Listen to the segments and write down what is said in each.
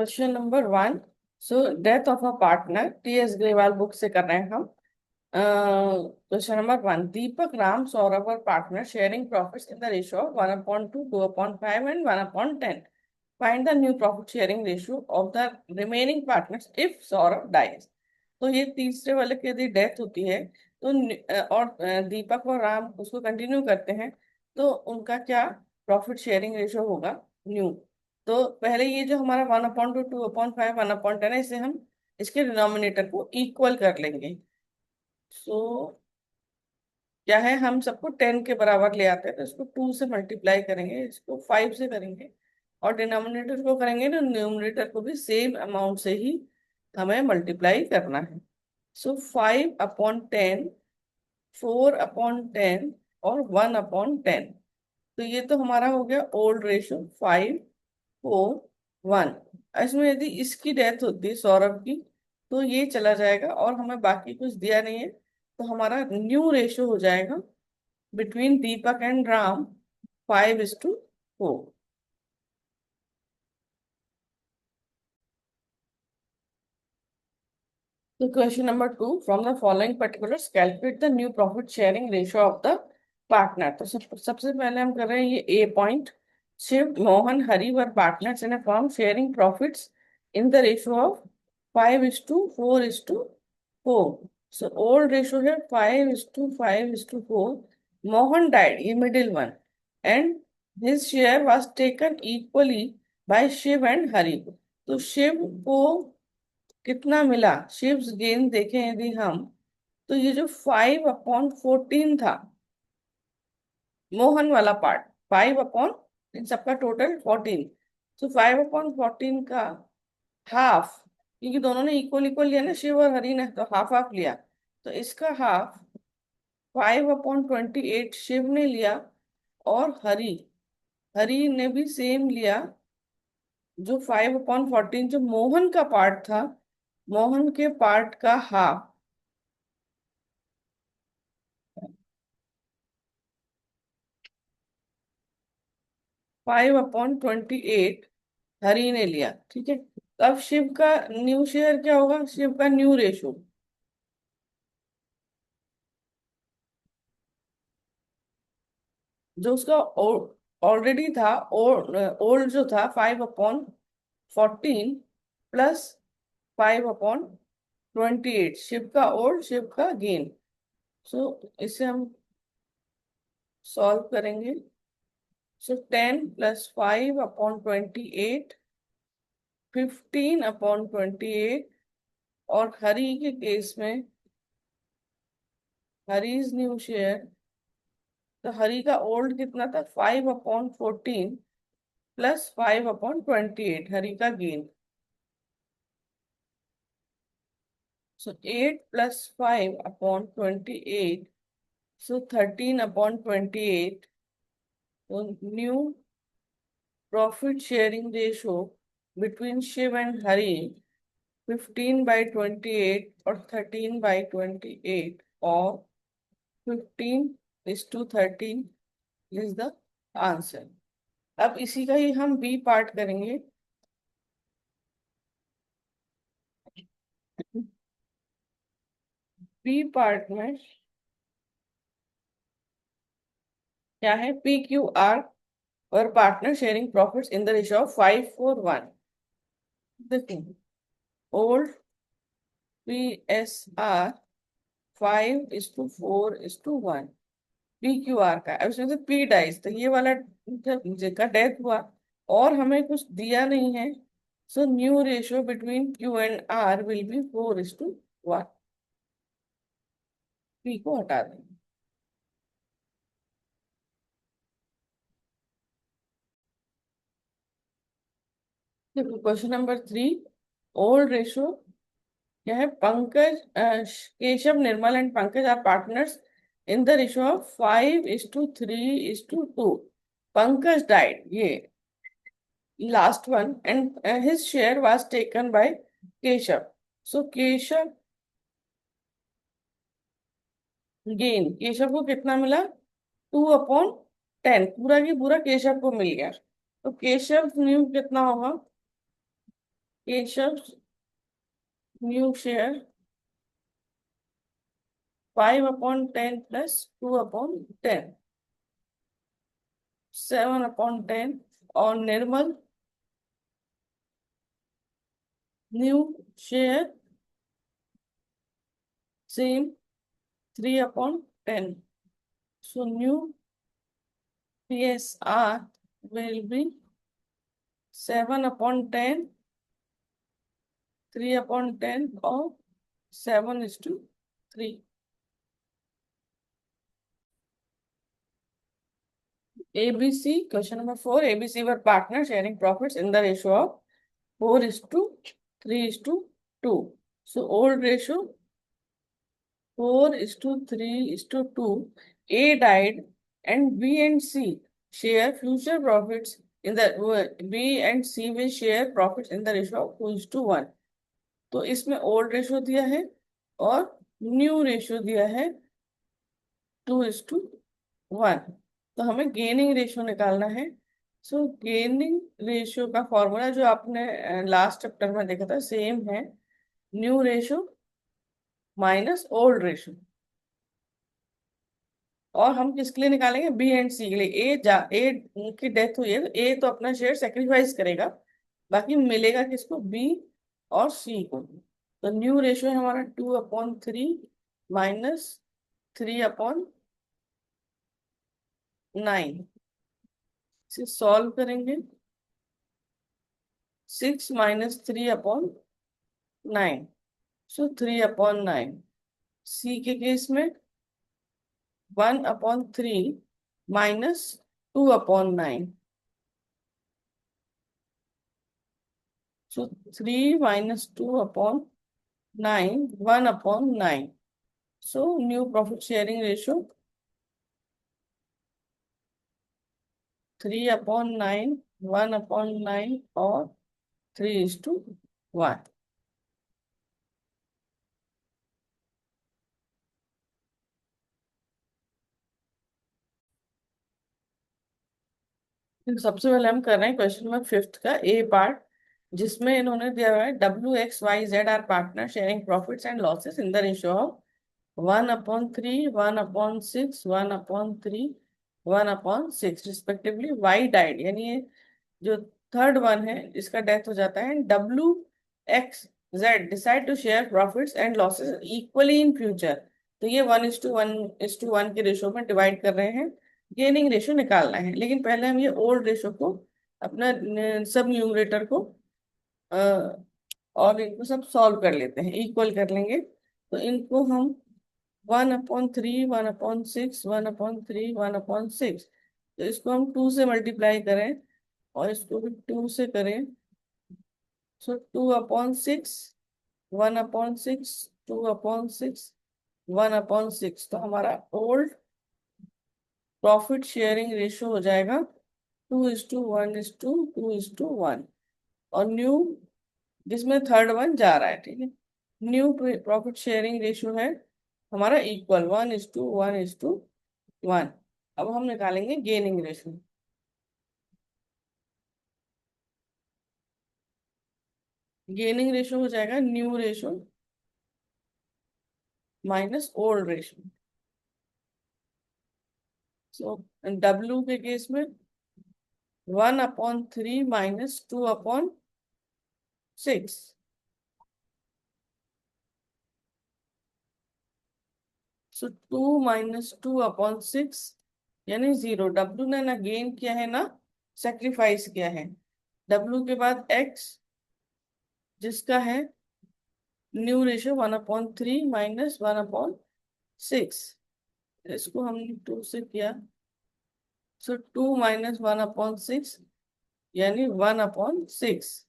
Question number 1। So death of a partner, T S Grewal book से कर रहे हैं हम। क्वेश्चन नंबर 1, दीपक, राम, सौरभ और partner sharing profits in the ratio of 1/2, 2/5 and 1/10। Find the new profit sharing ratio of the remaining partners if Saurabh dies. तो ये तीसरे वाले की यदि डेथ होती है तो दीपक और राम उसको कंटिन्यू करते हैं, तो उनका क्या प्रॉफिट शेयरिंग रेशियो होगा, न्यू। तो पहले ये जो हमारा 1/2, 2/5, 1/10 है, इसे हम इसके डिनोमिनेटर को इक्वल कर लेंगे। सो क्या है, हम सबको 10 के बराबर ले आते हैं, तो इसको 2 से मल्टीप्लाई करेंगे, इसको 5 से करेंगे और डिनोमिनेटर को करेंगे तो न्यूमरेटर को भी सेम अमाउंट से ही हमें मल्टीप्लाई करना है। सो 5/10, 4/10 और 1/10। तो ये तो हमारा हो गया ओल्ड रेशियो 5/4/1। इसमें यदि इसकी डेथ होती है सौरभ की, तो ये चला जाएगा और हमें बाकी कुछ दिया नहीं है, तो हमारा न्यू रेशियो हो जाएगा बिटवीन दीपक एंड राम 5:4। तो question number 2, from the following particulars calculate the new profit sharing ratio of the partner. तो सबसे पहले हम कर रहे हैं ये a point. Shiv, Mohan, Hari were partners in a firm sharing profits in the ratio of 5:4:4। So old ratio है 5:5:4। Mohan died, ये middle one, and his share was taken equally by Shiv and Hari. तो शिव को कितना मिला, शिव्स गेन देखें यदि हम, तो ये जो 5/14 था, मोहन वाला पार्ट 5 इन सबका टोटल 14। तो 5/14 का हाफ, क्योंकि दोनों ने इक्वल इक्वल लिया ना, शिव और हरि ने, तो हाफ हाफ लिया। तो इसका हाफ 5/28 शिव ने लिया, और हरि हरि ने भी सेम लिया, जो 5/14 जो मोहन का पार्ट था, मोहन के पार्ट का हाफ। 5/28 हरी ने लिया, ठीक है। तो अब शिव का न्यू शेयर क्या होगा, शिव का न्यू रेशो, जो उसका ऑलरेडी था, ओल्ड जो था 5/14 प्लस 5/28, शिव का ओल्ड, शिव का गेन। सो इसे हम सॉल्व करेंगे। सो 10 + 5/28, 15/28। और हरी के केस में, हरीज न्यू शेयर, तो हरी का ओल्ड कितना था, 5/14 प्लस 5/28, हरी का गेन। सो 8 + 5/28, सो 13/28। तो new profit sharing ratio between Shiv and Hari 15/28 और 13/28, और 15:13 इज द आंसर। अब इसी का ही हम बी पार्ट करेंगे। बी पार्ट में क्या है, PQR और partner sharing profits in the ratio of 5:4:1। देखिए, ओल्ड PSR 5:4:1 PQR का। अब इसमें से P डाइज, तो ये वाला जिसका डेथ हुआ और हमें कुछ दिया नहीं है, so new ratio between Q and R will be 4:1। P को हटा देंगे। क्वेश्चन नंबर 3, ओल्ड रेशियो क्या है, Pankaj, Keshav, Nirmal and Pankaj are partners in the ratio of 5:3:2। Pankaj died, ये last one, and his share was taken by Keshav. So Keshav gain, Keshav को कितना मिला, 2/10, पूरा की पूरा केशव को मिल गया। तो केशव न्यू कितना होगा, केशव न्यू शेयर 5/10 plus 2/10, 7/10, और Nirmal new share same 3/10. So new TSR will be 7/10, 3/10, or 7:3. ABC, question number 4. ABC were partners sharing profits in the ratio of 4:3:2. So old ratio 4:3:2. A died and B and C share future profits in the B and C will share profits in the ratio of 2:1. तो इसमें old ratio दिया है और new ratio दिया है 2:1. तो हमें gaining ratio निकालना है. सो गेनिंग रेशियो का फॉर्मूला जो आपने लास्ट चैप्टर में देखा था सेम है. New ratio minus old ratio. और हम किसके लिए निकालेंगे? बी एंड सी के लिए. ए की डेथ हुई है तो ए तो अपना शेयर सेक्रीफाइस करेगा, बाकी मिलेगा किसको? बी और सी को. तो न्यू रेशियो है हमारा 2/3 माइनस 3/9. इसे सॉल्व करेंगे. 6 माइनस 3/9, सो 3/9. सी के केस में 1/3 minus 2/9, so 3 minus 2/9, 1/9. So new profit sharing ratio 3/9, 1/9, or 3:1. सबसे पहले हम कर रहे हैं क्वेश्चन नंबर 5 का ए पार्ट, जिसमें इन्होंने दिया हुआ है WXYZ are partner sharing profits and losses in the ratio of 1/3, 1/6, 1/3, 1/6 respectively. Y died, यानी ये जो थर्ड वन है इसका डेथ हो जाता है. WXZ decide to share profits and losses equally in future. तो ये 1:1 के रेशियो में डिवाइड कर रहे हैं. गेनिंग रेशियो निकालना है, लेकिन पहले हम ये ओल्ड रेशियो को अपना सब न्यूमरेटर को अ, और इनको सब सॉल्व कर लेते हैं, इक्वल कर लेंगे. तो इनको हम 1/3, 1/6, 1/3, 1/6, तो इसको हम 2 से मल्टीप्लाई करें और इसको भी 2 से करें. सो 2/6, 1/6, 2/6, 1/6. तो हमारा ओल्ड प्रॉफिट शेयरिंग रेशियो हो जाएगा 2:1:2:1. और न्यू, जिसमें थर्ड वन जा रहा है, ठीक है. न्यू प्रॉफिट शेयरिंग रेशियो है हमारा इक्वल 1:1:1. अब हम निकालेंगे गेनिंग रेशियो. गेनिंग रेशियो हो जाएगा new ratio minus old ratio. So W के केस में 1/3 माइनस 2/6. सो 2 माइनस 2/6 यानी 0. डब्ल्यू ने ना गेन किया है ना सेक्रीफाइस किया है. डब्ल्यू के बाद एक्स, जिसका है न्यू रेशियो 1/3 माइनस 1/6. इसको हमने 2 से किया. सो 2 माइनस 1/6 यानी 1/6.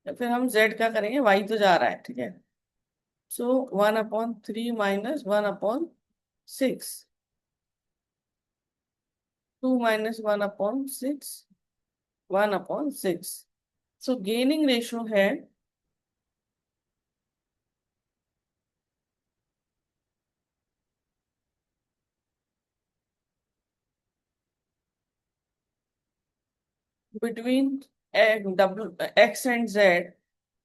या फिर हम z का करेंगे, y तो जा रहा है, ठीक है. सो 1/3 माइनस 1/6, 2 माइनस 1/6, 1/6. सो गेनिंग रेशियो है between W x and Z.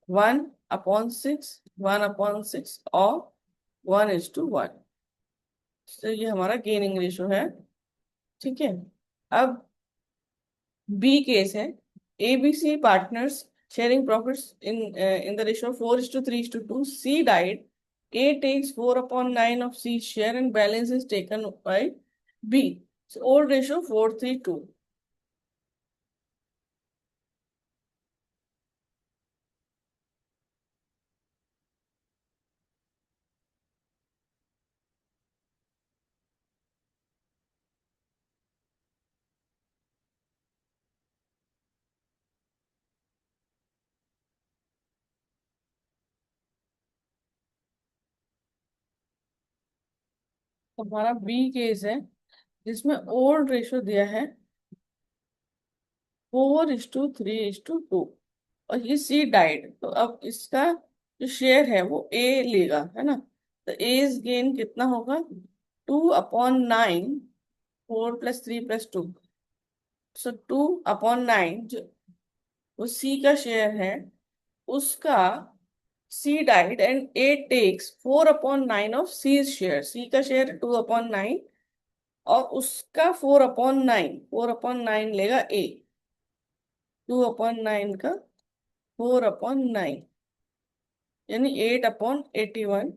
1/6, 1/6 और 1:1। तो ये हमारा गेनिंग रेशो है। ठीक है। अब बी केस है, A B C partners sharing profits in the ratio 4:3:2। C died, A takes 4/9 of C share and balance is taken by B. So old ratio 4:3:2। तो हमारा बी केस है जिसमें old ratio दिया है 4:3:2 और ये she died. तो अब इसका जो शेयर है वो ए लेगा, है ना। तो एज गेन कितना होगा? 2/9, 4+3+2। सो 2/9 जो वो सी का शेयर है उसका, C died and A takes 4/9 of C share. C का शेयर 2/9 और उसका 4/9 लेगा ए। 2/9 का 4/9 यानी 8/81।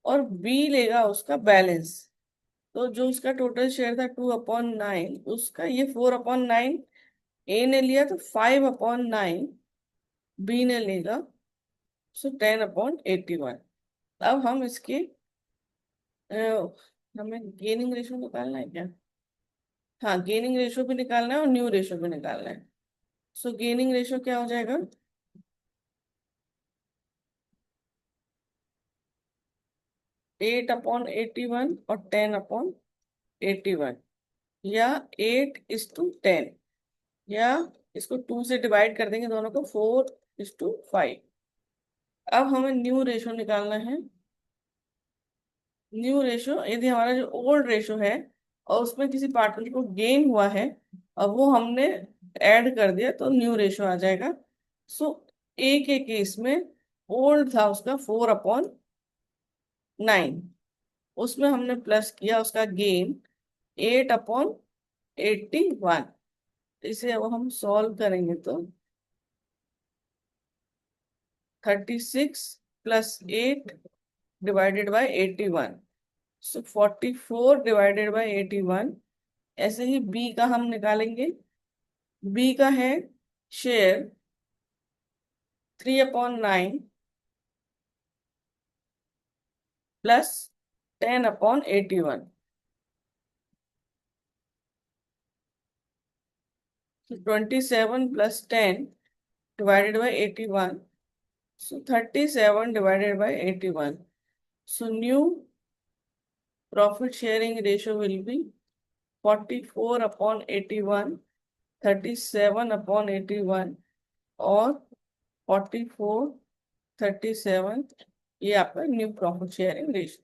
और बी लेगा उसका बैलेंस। तो जो उसका टोटल शेयर था 2/9, उसका ये 4/9 ए ने लिया तो 5/9 बी ने लेगा। सो 10/81। अब हम इसके अ, हमें गेनिंग रेशियो निकालना है क्या? हाँ, गेनिंग रेशियो भी निकालना है और न्यू रेशियो भी निकालना है। सो गेनिंग रेशियो क्या हो जाएगा? 8/81 और 10/81, या 8:10, या इसको 2 से डिवाइड कर देंगे दोनों को, 4:5। अब हमें न्यू रेशियो निकालना है। न्यू रेशियो यदि हमारा जो ओल्ड रेशियो है और उसमें किसी पार्टनर को गेन हुआ है और वो हमने ऐड कर दिया तो न्यू रेशियो आ जाएगा। सो ए के केस में ओल्ड था उसका 4/9, उसमें हमने प्लस किया उसका गेन 8/81। इसे अब हम सॉल्व करेंगे तो 36+8 ÷ 81, सो 44 ÷ 81। ऐसे ही बी का हम निकालेंगे। बी का है share 3/9 plus 10/81। 27 + 10 ÷ 81, so 37 ÷ 81। So new profit sharing ratio will be 44/81, 37/81 और 44:37। ये आपका न्यू प्रॉफिट शेयरिंग रेशियो।